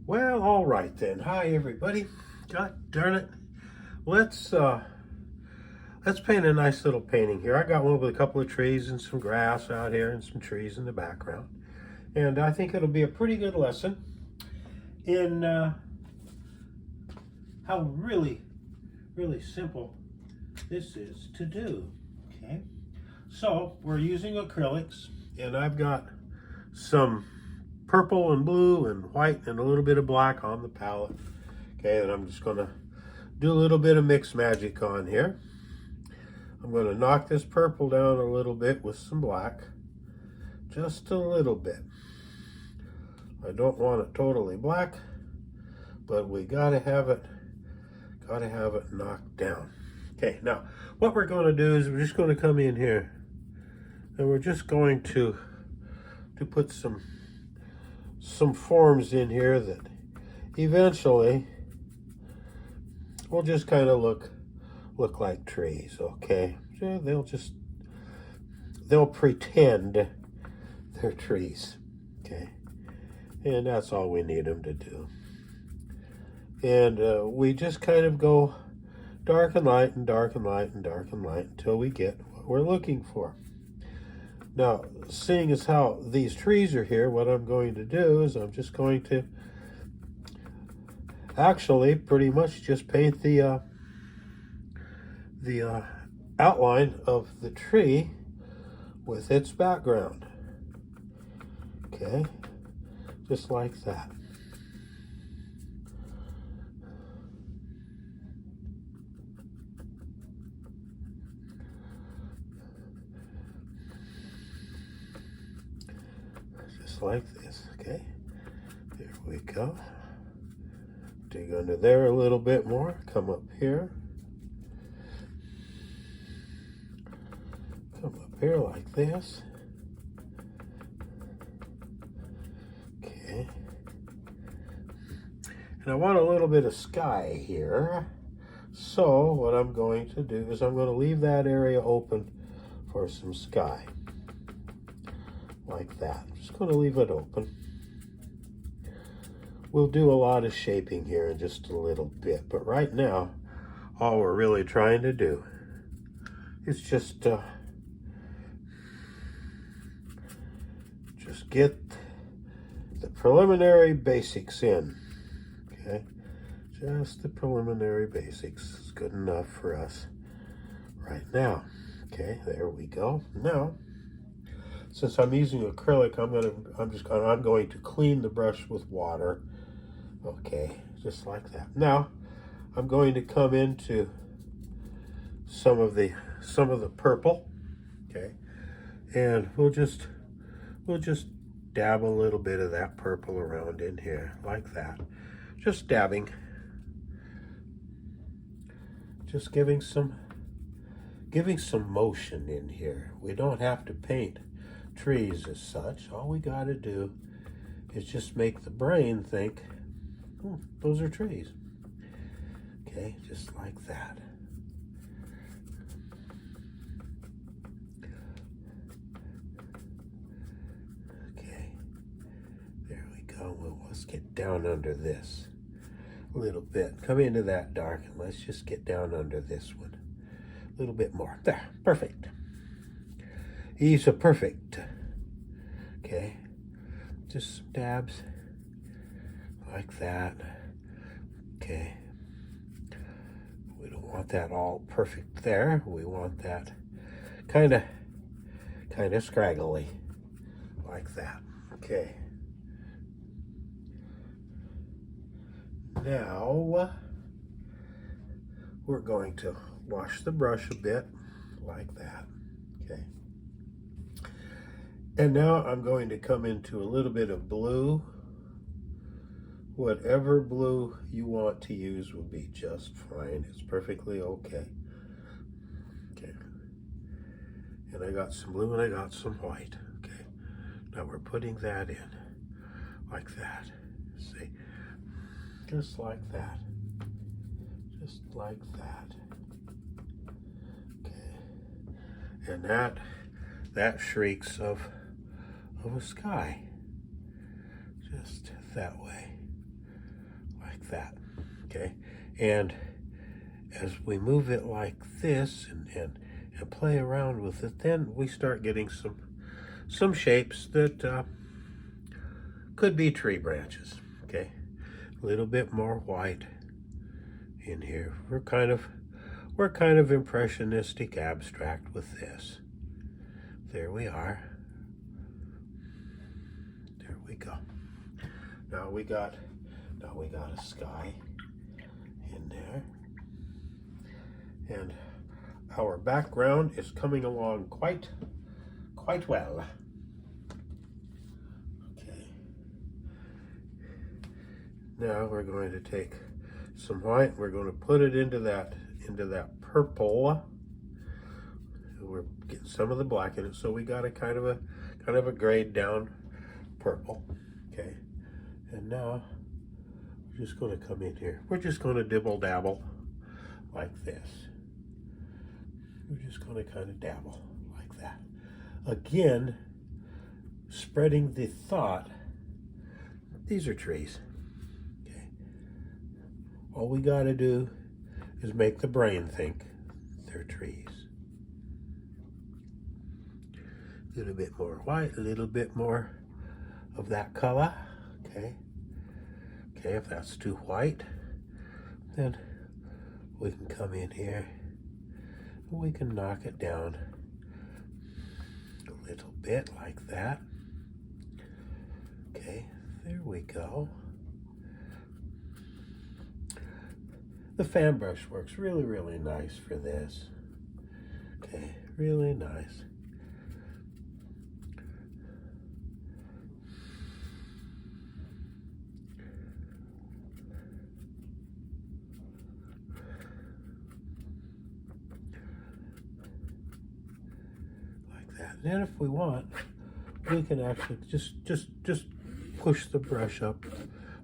Well, all right then. Hi everybody. God darn it. Let's paint a nice little painting here. I got one with a couple of trees and some grass out here and some trees in the background. And I think it'll be a pretty good lesson in how really simple this is to do. Okay. So we're using acrylics, and I've got some purple and blue and white and a little bit of black on the palette. Okay, and I'm just gonna do a little bit of mixed magic on here. I'm gonna knock this purple down a little bit with some black, just a little bit. I don't want it totally black, but we gotta have it knocked down. Okay, now what we're gonna do is we're just gonna come in here and we're just going to put some forms in here that eventually will just kind of look like trees. Okay, so they'll pretend they're trees. Okay, and that's all we need them to do. And we just kind of go dark and light and dark and light and dark and light until we get what we're looking for. Now, seeing as how these trees are here, what I'm going to do is I'm just going to actually pretty much just paint the outline of the tree with its background. Okay, just like that. Like this. Okay, there we go. Dig under there a little bit more, come up here, like this. Okay, and I want a little bit of sky here, so what I'm going to do is I'm going to leave that area open for some sky. Like that. I'm just going to leave it open. We'll do a lot of shaping here in just a little bit, but right now all we're really trying to do is just get the preliminary basics in. Okay, just the preliminary basics is good enough for us right now. Okay, there we go. Now, since I'm using acrylic, I'm going to clean the brush with water. Okay, just like that. Now, I'm going to come into some of the purple. Okay, and we'll just dab a little bit of that purple around in here, like that. Just dabbing, just giving some motion in here. We don't have to paint trees as such. All we got to do is just make the brain think, those are trees. Okay, just like that. Okay, there we go. Well, let's get down under this a little bit. Come into that dark and let's just get down under this one a little bit more. There, perfect. He's a perfect. Okay, just some dabs like that. Okay, we don't want that all perfect there. We want that kind of scraggly, like that. Okay. Now we're going to wash the brush a bit, like that. Okay. And now I'm going to come into a little bit of blue. Whatever blue you want to use will be just fine. It's perfectly okay. Okay. And I got some blue and I got some white. Okay. Now we're putting that in like that. See? Just like that. Just like that. Okay. And that shrieks of a sky. Just that way. Like that. Okay. And as we move it like this and play around with it, then we start getting some shapes that could be tree branches. Okay. A little bit more white in here. We're kind of impressionistic abstract with this. There we are. There we go. Now we got a sky in there. And our background is coming along quite well. Okay. Now we're going to take some white. We're going to put it into that purple. We're getting some of the black in it, so we got a kind of a grayed down purple. Okay. And now we're just going to come in here. We're just going to dibble dabble like this. We're just going to kind of dabble like that. Again, spreading the thought, these are trees. Okay. All we got to do is make the brain think they're trees. A little bit more white, a little bit more of that color. Okay. Okay, if that's too white, then we can come in here. We can knock it down a little bit like that. Okay, there we go. The fan brush works really nice for this. Okay, really nice. And then if we want, we can actually just push the brush up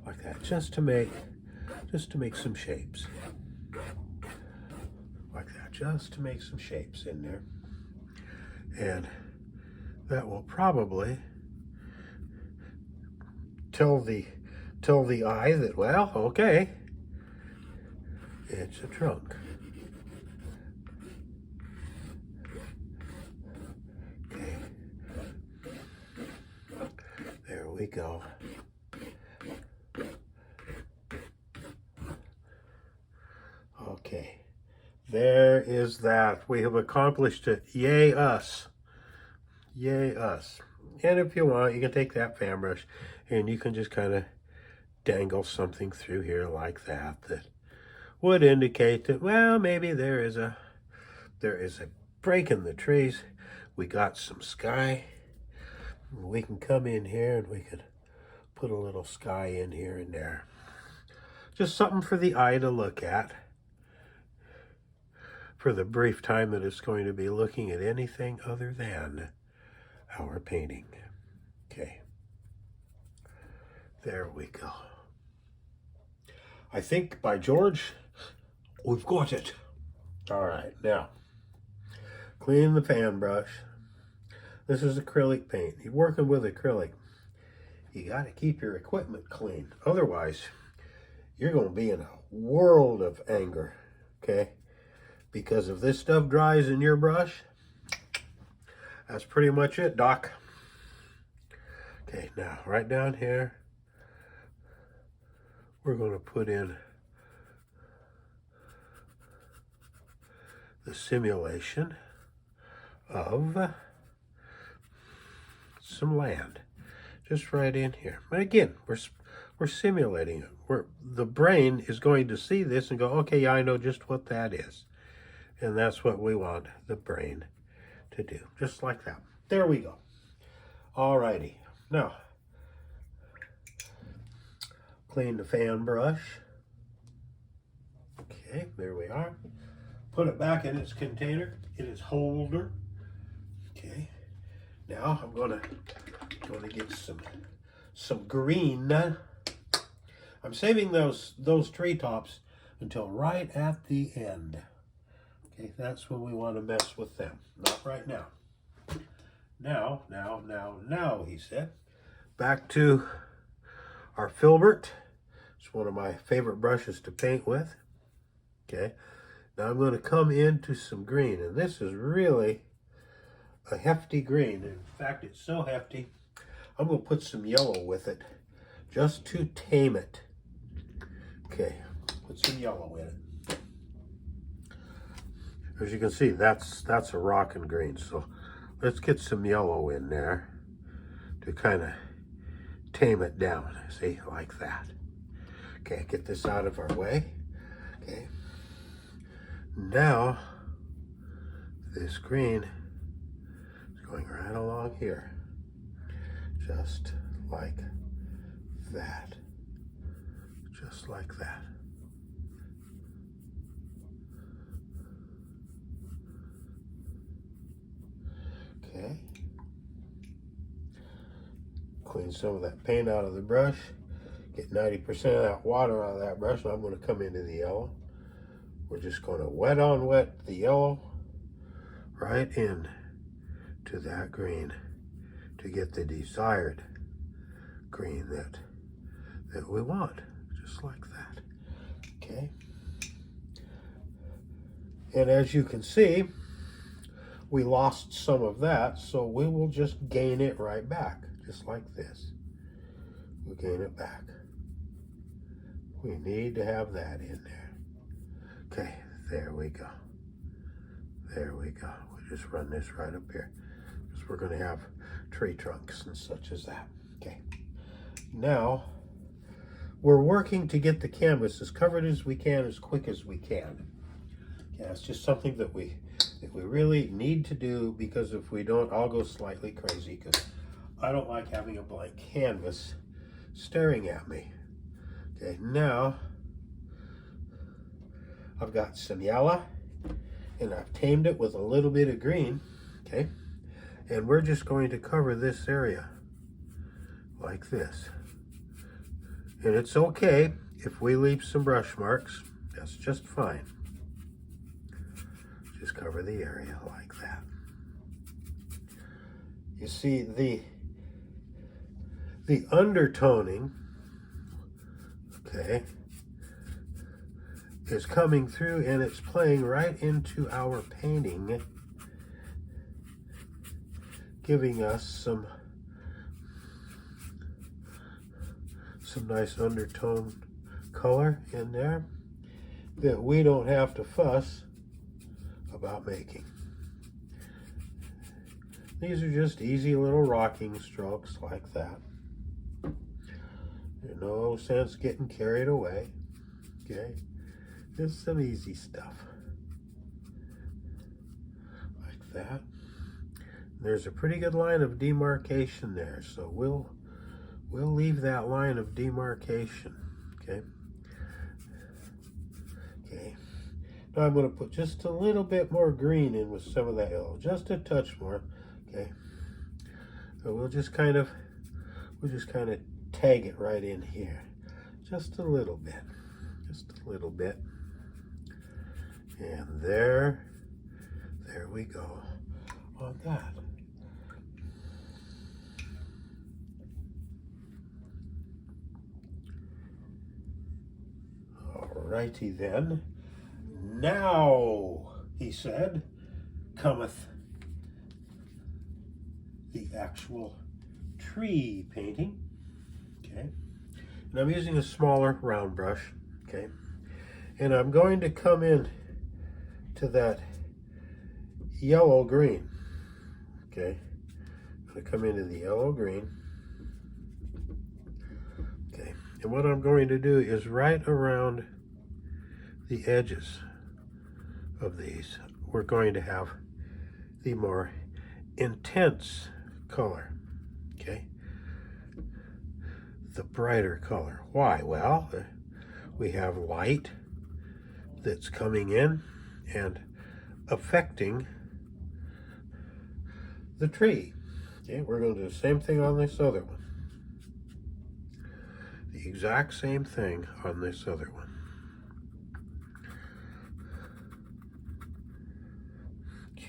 like that, just to make some shapes. Like that, just to make some shapes in there. And that will probably tell the eye that, well, okay, it's a trunk. We go. Okay, there is that. We have accomplished it. Yay us. Yay us. And if you want, you can take that fan brush and you can just kind of dangle something through here like that would indicate that, well, maybe there is a break in the trees. We got some sky. We can come in here and we could put a little sky in here and there. Just something for the eye to look at for the brief time that it's going to be looking at anything other than our painting. Okay. There we go. I think, by George, we've got it. All right, now, clean the fan brush. This is acrylic paint. You're working with acrylic. You got to keep your equipment clean. Otherwise, you're going to be in a world of anger, okay? Because if this stuff dries in your brush, that's pretty much it, Doc. Okay, now, right down here, we're going to put in the simulation of some land, just right in here. But again, we're simulating it. The brain is going to see this and go, okay, yeah, I know just what that is. And that's what we want the brain to do, just like that. There we go. Alrighty. Now, clean the fan brush. Okay, there we are. Put it back in its container, in its holder. Okay. Now I'm gonna get some green. I'm saving those tree tops until right at the end. Okay, that's when we want to mess with them, not right now. Now, he said. Back to our filbert. It's one of my favorite brushes to paint with. Okay, now I'm going to come into some green, and this is really a hefty green. In fact, it's so hefty, I'm going to put some yellow with it just to tame it. Okay, put some yellow in it. As you can see, that's a rockin' green, so let's get some yellow in there to kind of tame it down, see, like that. Okay, get this out of our way. Okay, now this green is going right along here, just like that, just like that. Okay, clean some of that paint out of the brush, get 90% of that water out of that brush, and I'm going to come into the yellow. We're just going to wet on wet the yellow right in to that green to get the desired green that we want, just like that. Okay, and as you can see, we lost some of that, so we will just gain it right back, just like this. We'll gain it back. We need to have that in there. Okay, there we go. There we go. We'll just run this right up here, because we're going to have tree trunks and such as that. Okay, now we're working to get the canvas as covered as we can, as quick as we can. Yeah, it's just something that we really need to do, because if we don't, I'll go slightly crazy, because I don't like having a blank canvas staring at me. Okay, now I've got some yellow, and I've tamed it with a little bit of green. Okay, and we're just going to cover this area like this. And it's okay if we leave some brush marks, that's just fine. Just cover the area like that. You see, the undertoning, okay, is coming through, and it's playing right into our painting, giving us some nice undertone color in there that we don't have to fuss about making. These are just easy little rocking strokes like that. There's no sense getting carried away. Okay, just some easy stuff like that. There's a pretty good line of demarcation there, so we'll leave that line of demarcation. Okay. Okay. Now I'm going to put just a little bit more green in with some of that yellow, just a touch more. Okay. So we'll just kind of tag it right in here, just a little bit, and there we go on that. Alrighty then. Now, he said, cometh the actual tree painting. Okay, and I'm using a smaller round brush. Okay, and I'm going to come in to that yellow green. Okay, I'm going to come into the yellow green. Okay, and what I'm going to do is right around the edges of these, we're going to have the more intense color. Okay, the brighter color. Why? Well, we have light that's coming in and affecting the tree. Okay, we're going to do the same thing on this other one. The exact same thing on this other one.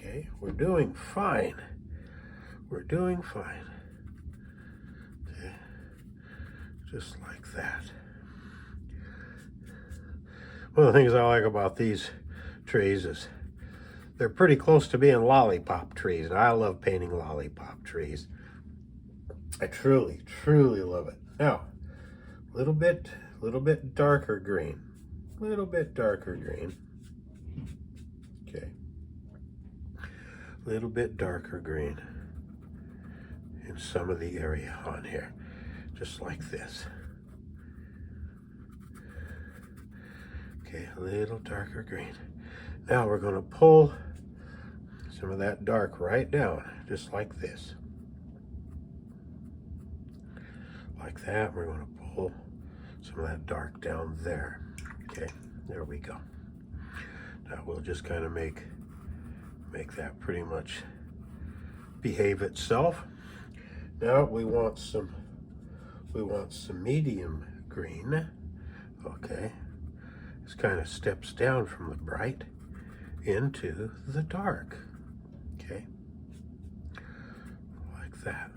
Okay, we're doing fine. We're doing fine. Okay, just like that. One of the things I like about these trees is they're pretty close to being lollipop trees. And I love painting lollipop trees. I truly, truly love it. Now, little bit darker green. Little bit darker green. Okay. Little bit darker green in some of the area on here. Just like this. Okay, a little darker green. Now we're going to pull some of that dark right down, just like this. Like that, we're going to pull some of that dark down there. Okay, there we go. Now we'll just kind of make that pretty much behave itself. Now we want some medium green. Okay, this kind of steps down from the bright into the dark. Okay, like that.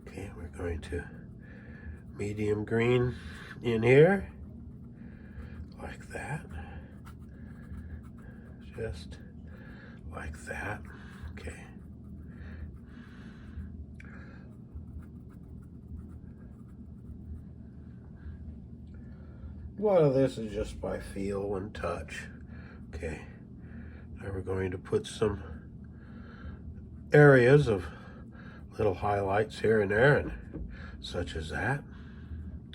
Okay, we're going to medium green in here, like that, just like that. Okay. A lot of this is just by feel and touch. Okay, now we're going to put some areas of little highlights here and there, and such as that.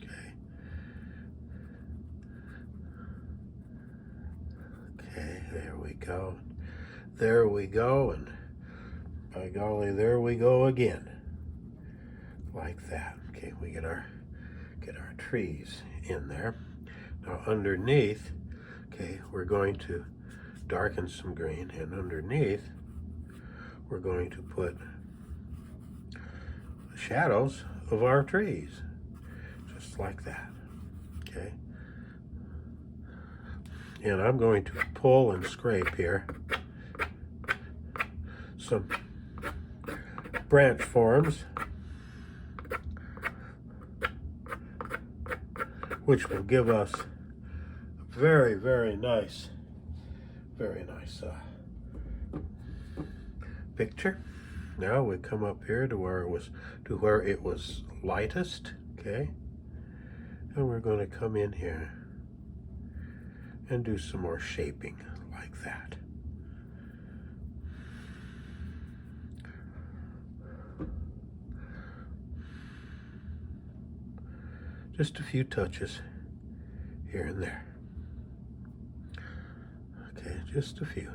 Okay. Okay, there we go. There we go, and by golly, there we go again. Like that. Okay, we get our trees in there. Now underneath, okay, we're going to darken some green, and underneath we're going to put the shadows of our trees, just like that. Okay, and I'm going to pull and scrape here some branch forms, which will give us a very nice picture. Now we come up here to where it was lightest. Okay, and we're going to come in here and do some more shaping like that. Just a few touches here and there. Okay, just a few.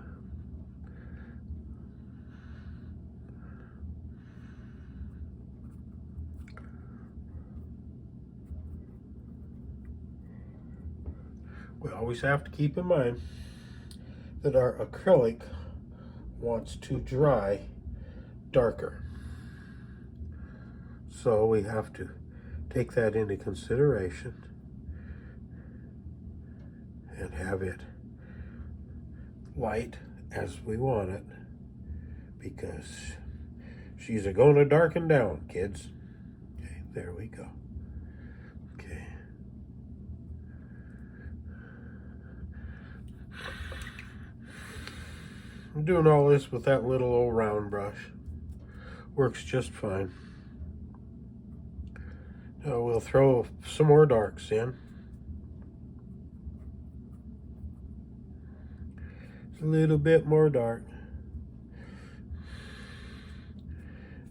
We always have to keep in mind that our acrylic wants to dry darker. So we have to take that into consideration and have it light as we want it, because she's going to darken down, kids. Okay, there we go. Okay. I'm doing all this with that little old round brush. Works just fine. Now we'll throw some more darks in. A little bit more dark.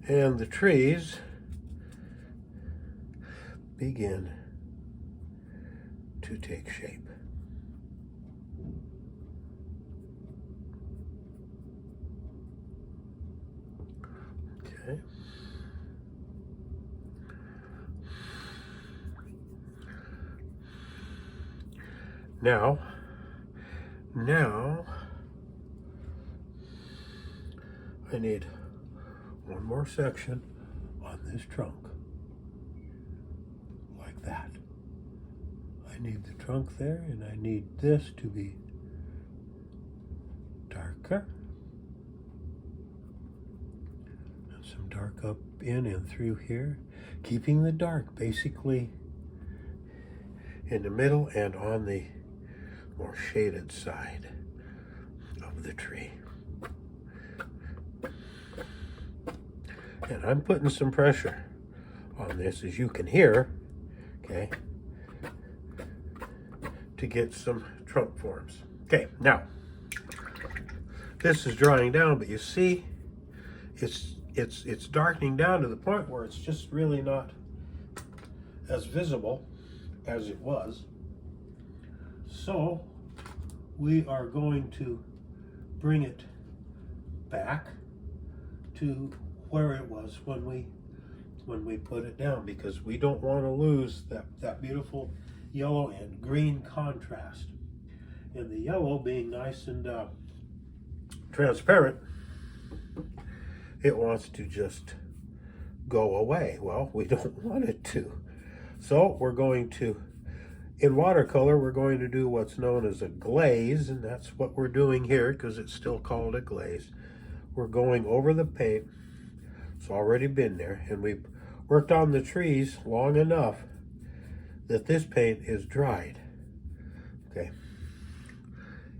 And the trees begin to take shape. Okay. Now I need one more section on this trunk. that. I need the trunk there, and I need this to be darker. And some dark up in and through here. Keeping the dark basically in the middle and on the more shaded side of the tree. And I'm putting some pressure on this, as you can hear, okay, to get some trunk forms. Okay, now this is drying down, but you see it's darkening down to the point where it's just really not as visible as it was. So we are going to bring it back to where it was when we put it down, because we don't want to lose that beautiful yellow and green contrast. And the yellow being nice and transparent, it wants to just go away. Well, we don't want it to. So we're going to, in watercolor, we're going to do what's known as a glaze, and that's what we're doing here because it's still called a glaze. We're going over the paint. It's already been there, and we've worked on the trees long enough that this paint is dried. Okay.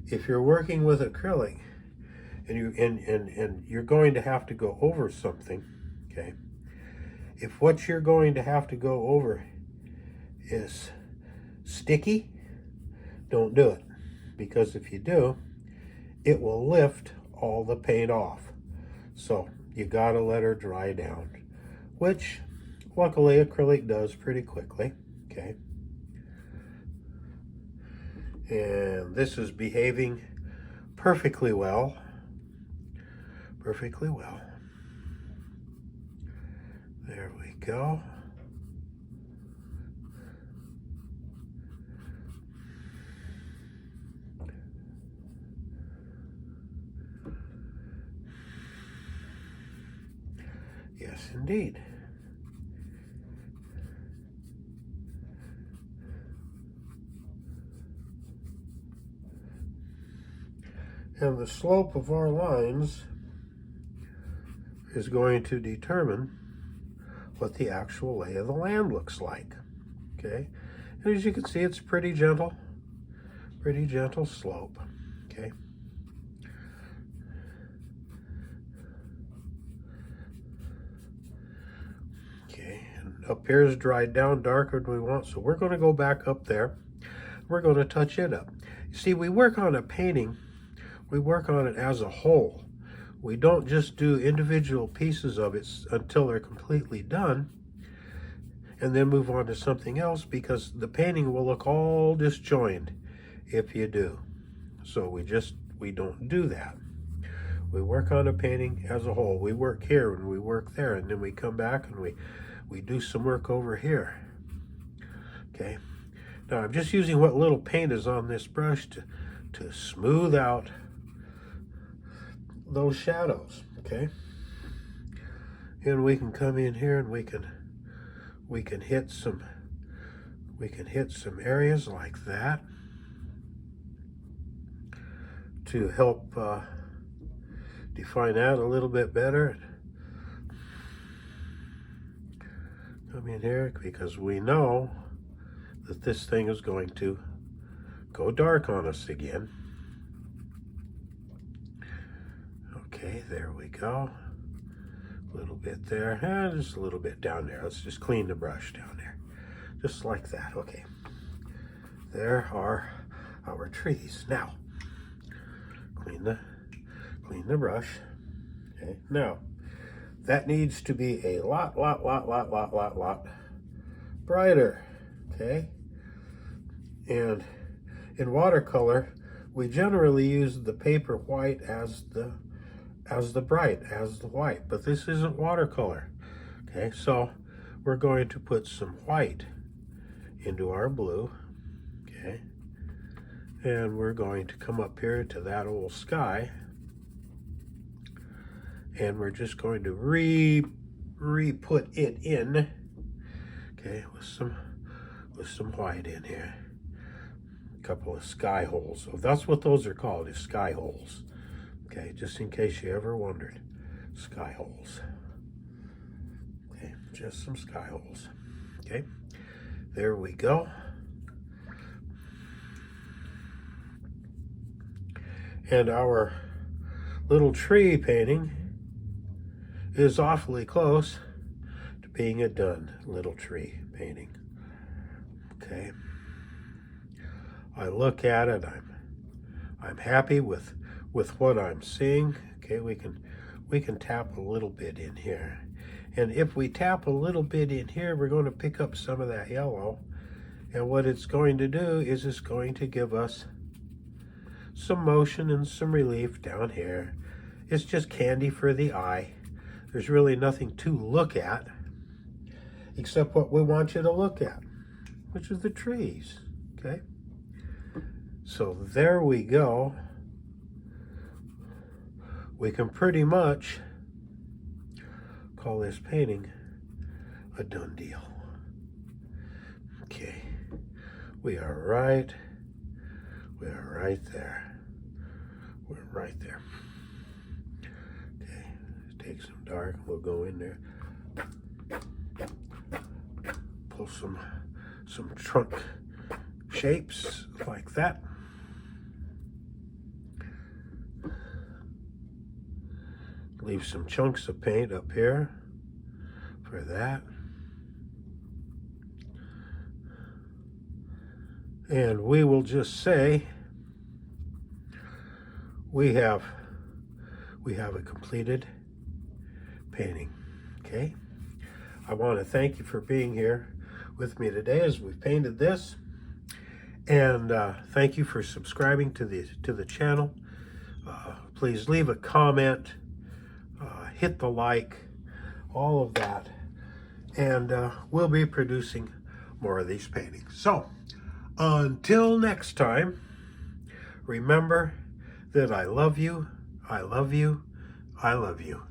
If you're working with acrylic and you're going to have to go over something, okay, if what you're going to have to go over is sticky, don't do it, because if you do, it will lift all the paint off. So you gotta let her dry down, which luckily acrylic does pretty quickly. Okay, and this is behaving perfectly well. Perfectly well. There we go. Yes, indeed. And the slope of our lines is going to determine what the actual lay of the land looks like. Okay, and as you can see, it's pretty gentle slope. Okay. Okay, and up here is dried down darker than we want, so we're going to go back up there. We're going to touch it up. You see, we work on a painting, we work on it as a whole. We don't just do individual pieces of it until they're completely done and then move on to something else, because the painting will look all disjointed if you do. So we don't do that. We work on a painting as a whole. We work here and we work there, and then we come back and we do some work over here. Okay. Now I'm just using what little paint is on this brush to smooth out those shadows. Okay. And we can come in here and we can hit some areas like that to help define that a little bit better. Come in here because we know that this thing is going to go dark on us again. Okay, there we go. A little bit there, and just a little bit down there. Let's just clean the brush down there, just like that. Okay, there are our trees. Now, clean the brush. Okay, now that needs to be a lot brighter. Okay, and in watercolor, we generally use the paper white as the white, but this isn't watercolor. Okay, so we're going to put some white into our blue. Okay, and we're going to come up here to that old sky, and we're just going to re-put it in, okay, with some with some white in here. A couple of sky holes. So that's what those are called, is sky holes. Okay, just in case you ever wondered. Sky holes. Okay, just some sky holes. Okay, there we go. And our little tree painting is awfully close to being a done little tree painting. Okay, I look at it, I'm happy with what I'm seeing. Okay, we can tap a little bit in here, and if we tap a little bit in here, we're going to pick up some of that yellow, and what it's going to do is it's going to give us some motion and some relief down here. It's just candy for the eye. There's really nothing to look at except what we want you to look at, which is the trees. Okay, so there we go. We can pretty much call this painting a done deal. Okay, we are right there. We're right there. Okay, take some dark, we'll go in there. Pull some trunk shapes like that. Leave some chunks of paint up here for that. And we will just say we have a completed painting. Okay, I want to thank you for being here with me today as we've painted this, and thank you for subscribing to the channel. Please leave a comment, hit the like, all of that, and we'll be producing more of these paintings. So until next time, remember that I love you, I love you, I love you.